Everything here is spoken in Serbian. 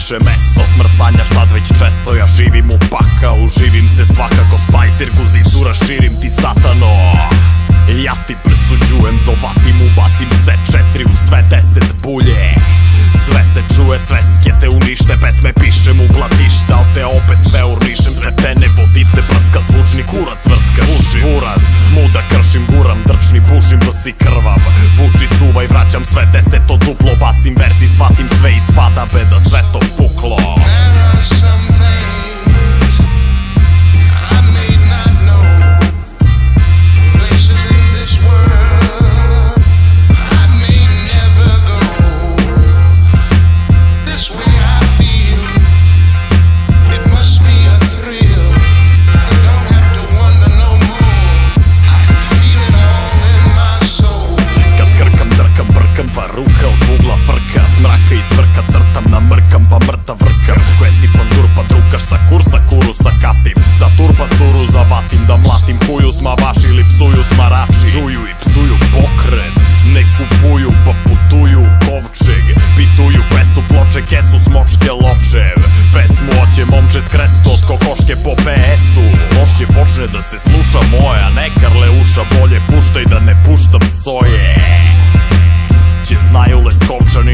naše mesto smrcanjaš sad već često. Ja živim u pakao, živim se svakako spajsir, guzicu raširim ti satano. Ja ti presuđujem, dovatim, ubacim C4 u sve 10 bulje. Sve se čuje, sveske te unište, pesme pišem u blatišta, al te opet sve urnišem. Sve pene vodice prska, zvučni kurac vrcka uši. Buraz, muda kršim, guram, drčni pušim da si krvav. Vuči suvaj, vraćam sve 10 duplo, bacim verzi, shvatim sve ispada beda, sve to puklo. Ruka od ugla frka, smraka i svrka, crtam na mrkam pa mrtav vrkam. Koje si pandur pa drukaš sa kursa, kuru sakatim, za turba curu zavatim, da mlatim kuju smavaši ili psuju smarači. Žuju i psuju pokret, ne kupuju pa putuju kovčeg, pituju kesu ploče, kesu smočke ločev. Pesmu oće momče s krestu od kokoške po PS-u. Lošće počne da se sluša moja, ne karle uša, bolje puštaj da ne puštam coje. Će znaju Leskovčan